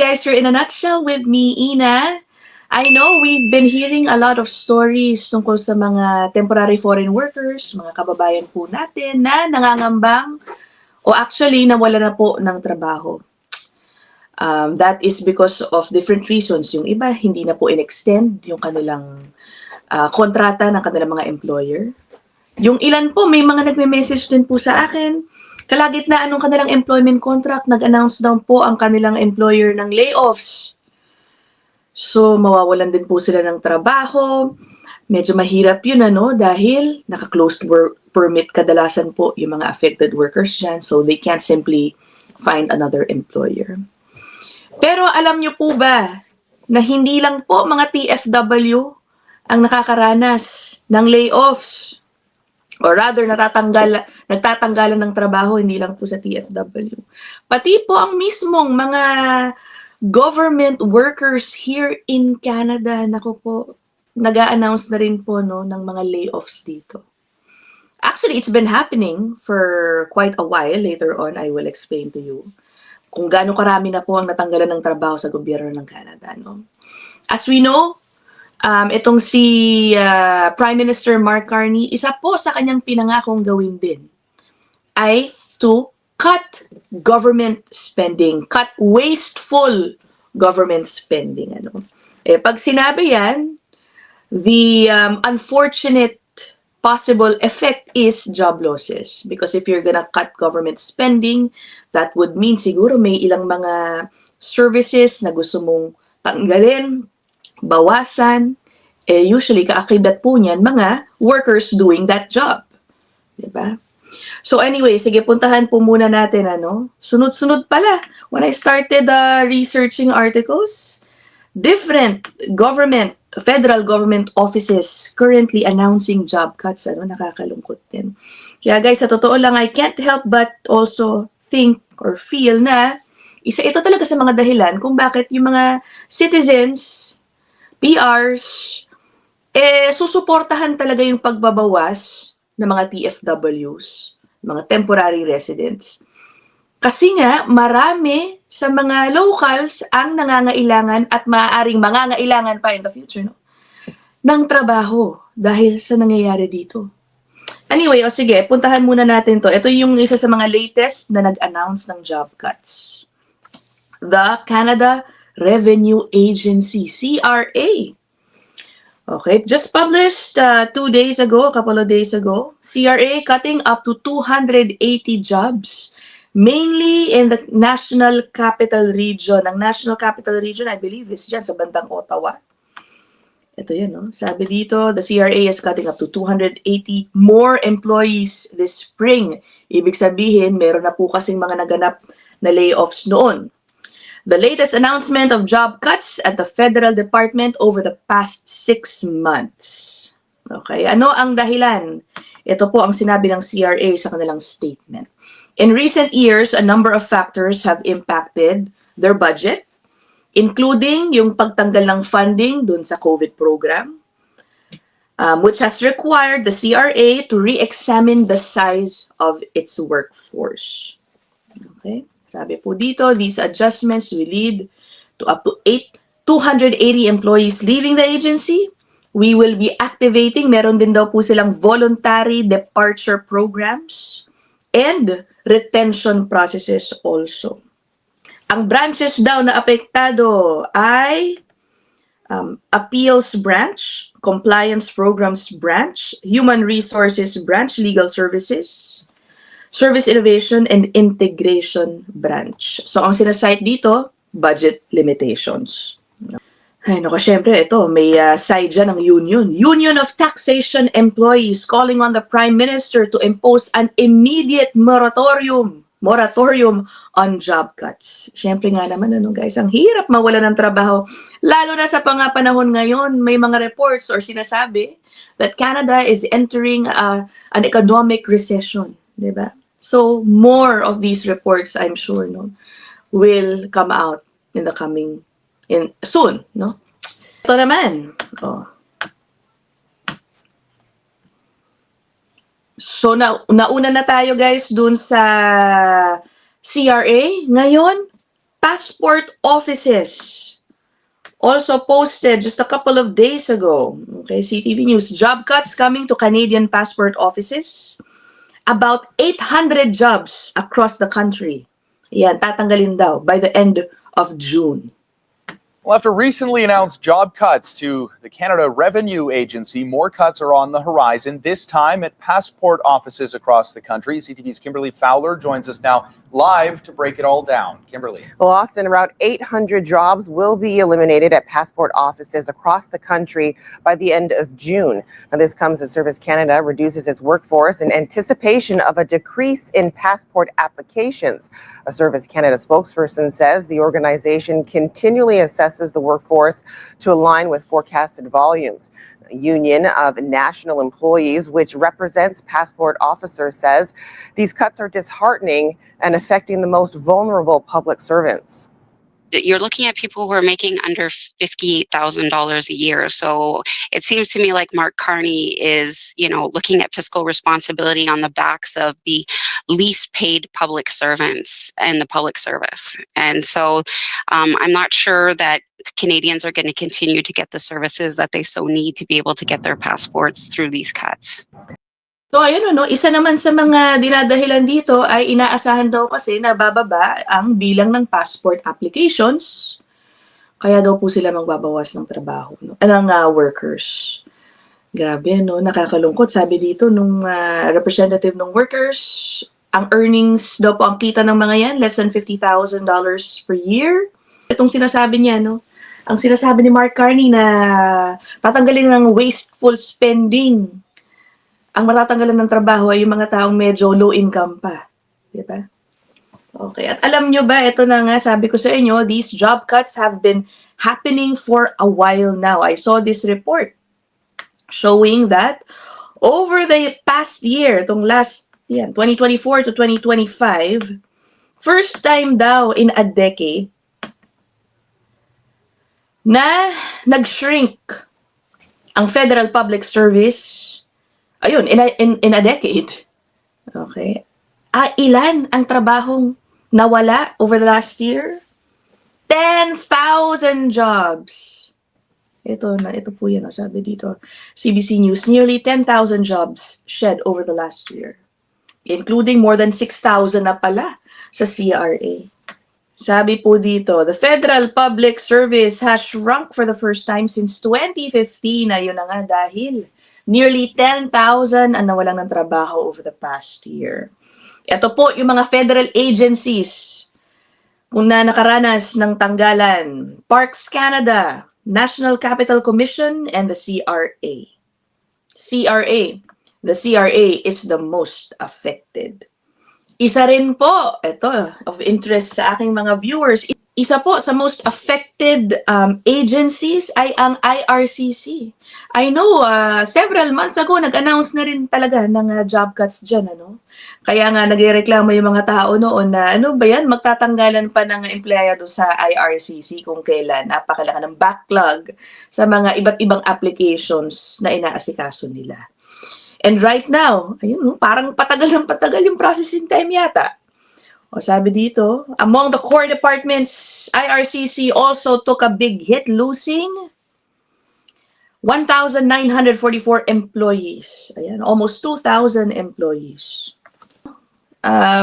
guys, you're in a nutshell with me, Ina. I know we've been hearing a lot of stories tungkol sa mga temporary foreign workers, mga kababayan po natin na nangangambang o actually nawala na po ng trabaho. That is because of different reasons. Yung iba, hindi na po in-extend yung kanilang kontrata ng kanilang mga employer. Yung ilan po, may mga nagme-message din po sa akin, kalagitnaan ng kanilang employment contract, nag-announce daw po ang kanilang employer ng layoffs. So, mawawalan din po sila ng trabaho. Medyo mahirap yun, dahil naka-closed work permit kadalasan po yung mga affected workers dyan. So, they can't simply find another employer. Pero alam nyo po ba na hindi lang po mga TFW ang nakakaranas ng layoffs? Or rather, nagtatanggalan ng trabaho, hindi lang po sa TFW. Pati po ang mismong mga government workers here in Canada, nako po, nag-a-announce na rin po ng mga layoffs dito. Actually, it's been happening for quite a while. Later on, I will explain to you kung gaano karami na po ang natanggalan ng trabaho sa gobyerno ng Canada. As we know, itong si Prime Minister Mark Carney, isa po sa kanyang pinangakong gawin din ay to cut government spending, cut wasteful government spending. Pag sinabi yan, the unfortunate possible effect is job losses. Because if you're gonna cut government spending, that would mean siguro may ilang mga services na gusto mong tanggalin, bawasan, usually kaakibat po niyan mga workers doing that job. Diba? So anyway, sige, puntahan po muna natin, sunod-sunod pala. When I started researching articles, different federal government offices currently announcing job cuts, nakakalungkot din. Kaya guys, sa totoo lang, I can't help but also think or feel na isa ito talaga sa mga dahilan kung bakit yung mga citizens, PRs, susuportahan talaga yung pagbabawas ng mga TFWs, mga temporary residents. Kasi nga, marami sa mga locals ang nangangailangan at maaaring mangangailangan pa in the future, ng trabaho dahil sa nangyayari dito. Anyway, sige, puntahan muna natin to. Ito yung isa sa mga latest na nag-announce ng job cuts. The Canada Revenue Agency, CRA. Okay, just published 2 days ago, a couple of days ago, CRA cutting up to 280 jobs, mainly in the National Capital Region. Ang National Capital Region, I believe, is dyan sa bandang Ottawa. Ito yan, Sabi dito, the CRA is cutting up to 280 more employees this spring. Ibig sabihin, meron na po kasing mga naganap na layoffs noon. The latest announcement of job cuts at the federal department over the past 6 months. Okay, ano ang dahilan? Ito po ang sinabi ng CRA sa kanilang statement. In recent years, a number of factors have impacted their budget, including yung pagtanggal ng funding dun sa COVID program, which has required the CRA to re-examine the size of its workforce. Okay? Sabi po dito, these adjustments will lead to up to 280 employees leaving the agency. We will be activating, meron din daw po silang voluntary departure programs and retention processes also. Ang branches daw na apektado ay Appeals Branch, Compliance Programs Branch, Human Resources Branch, Legal Services, Service Innovation and Integration Branch. So, ang sinasite dito, budget limitations. Ay, syempre, ito, may side dyan ng union. Union of Taxation Employees calling on the Prime Minister to impose an immediate moratorium on job cuts. Syempre nga naman, guys, ang hirap mawala ng trabaho. Lalo na sa panahon ngayon, may mga reports or sinasabi that Canada is entering an economic recession. Diba? So, more of these reports, I'm sure, will come out in the soon, Ito naman, So, nauna na tayo, guys, dun sa CRA. Ngayon, passport offices also posted just a couple of days ago. Okay, CTV News, job cuts coming to Canadian passport offices. About 800 jobs across the country. Yan, tatanggalin daw by the end of June. Well, after recently announced job cuts to the Canada Revenue Agency, more cuts are on the horizon, this time at passport offices across the country. CTV's Kimberly Fowler joins us now live to break it all down. Kimberly. Well, Austin, around 800 jobs will be eliminated at passport offices across the country by the end of June. Now, this comes as Service Canada reduces its workforce in anticipation of a decrease in passport applications. A Service Canada spokesperson says the organization continually assesses the workforce to align with forecasted volumes. A union of national employees, which represents passport officers, says these cuts are disheartening and affecting the most vulnerable public servants. You're looking at people who are making under $50,000 a year. So it seems to me like Mark Carney is, looking at fiscal responsibility on the backs of the least paid public servants in the public service. And so I'm not sure that Canadians are going to continue to get the services that they so need to be able to get their passports through these cuts. So ayun isa naman sa mga dinadahilan dito ay inaasahan daw kasi na bababa ang bilang ng passport applications. Kaya daw po sila magbabawas ng trabaho, ng workers. Grabe, nakakalungkot. Sabi dito nung representative ng workers, ang earnings daw po, ang kita ng mga yan, less than $50,000 per year. Itong sinasabi niya, ang sinasabi ni Mark Carney na tatanggalin ng wasteful spending. Ang matatanggalan ng trabaho ay yung mga taong medyo low income pa. Diba? Okay. At alam nyo ba, ito na nga, sabi ko sa inyo, these job cuts have been happening for a while now. I saw this report showing that over the past year, itong last 2024 to 2025, first time daw in a decade na nag-shrink ang Federal Public Service. Ayun, in a decade. Okay. Ilan ang trabahong nawala over the last year? 10,000 jobs. Ito po yan, sabi dito. CBC News, nearly 10,000 jobs shed over the last year. Including more than 6,000 na pala sa CRA. Sabi po dito, the Federal Public Service has shrunk for the first time since 2015. Ayun na nga dahil nearly 10,000 ang nawalan ng trabaho over the past year. Ito po yung mga federal agencies kung na nakaranas ng tanggalan. Parks Canada, National Capital Commission, and the CRA. The CRA is the most affected. Isa rin po, ito, of interest sa aking mga viewers, isa po sa most affected agencies ay ang IRCC. I know, several months ago, nag-announce na rin talaga ng job cuts dyan, Kaya nga, nagreklamo yung mga tao noon na, ano ba yan, magtatanggalan pa ng empleyado sa IRCC kung kailan. Napakalaki ng backlog sa mga iba't ibang applications na inaasikaso nila. And right now, ayun, parang patagal yung processing time yata. O sabi dito, among the core departments, IRCC also took a big hit, losing 1,944 employees. Ayan, almost 2,000 employees.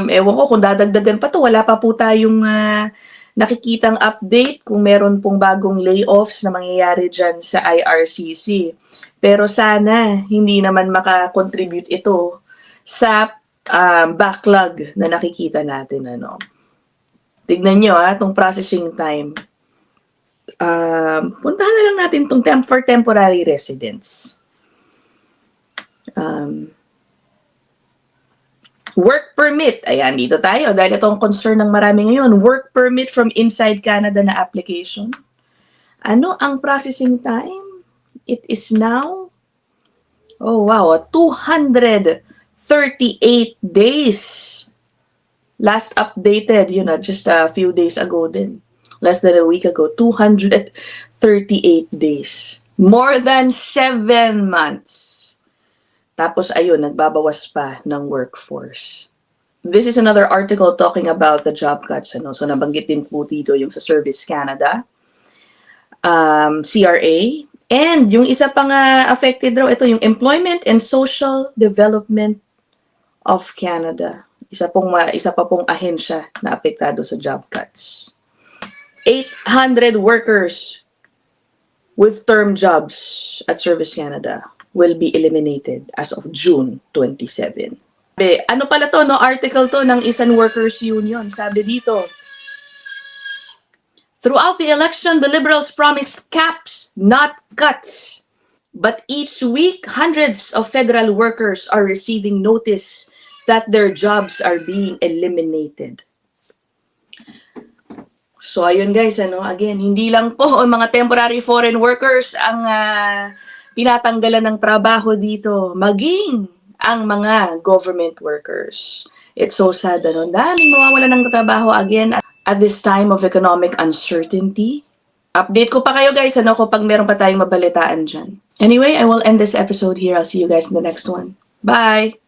Ewan ko kung dadagdagan pa to, wala pa po tayong nakikitang update kung meron pong bagong layoffs na mangyayari dyan sa IRCC. Pero sana hindi naman makakontribute ito sa backlog na nakikita natin. Tignan nyo itong processing time. Puntahan na lang natin itong for temporary residents. Work permit. Ayan, dito tayo. Dahil itong concern ng marami ngayon. Work permit from inside Canada na application. Ano ang processing time? It is now, 238 days. Last updated, just a few days ago din. Less than a week ago, 238 days. More than 7 months. Tapos ayun, nagbabawas pa ng workforce. This is another article talking about the job cuts. Ano? So nabanggit din po dito yung sa Service Canada, CRA, and yung isa pang affected raw, ito yung Employment and Social Development of Canada. Isa pa pong ahensya na apektado sa job cuts. 800 workers with term jobs at Service Canada will be eliminated as of June 27. Ano pala to, no? Article to ng isang workers union. Sabi dito, throughout the election, the Liberals promised caps, not cuts. But each week, hundreds of federal workers are receiving notice that their jobs are being eliminated. So ayun guys, again, hindi lang po ang mga temporary foreign workers ang tinatanggalan ng trabaho dito, maging ang mga government workers. It's so sad, daming mawawala ng trabaho again at this time of economic uncertainty. Update ko pa kayo guys, kapag meron pa tayong mabalitaan dyan. Anyway, I will end this episode here. I'll see you guys in the next one. Bye!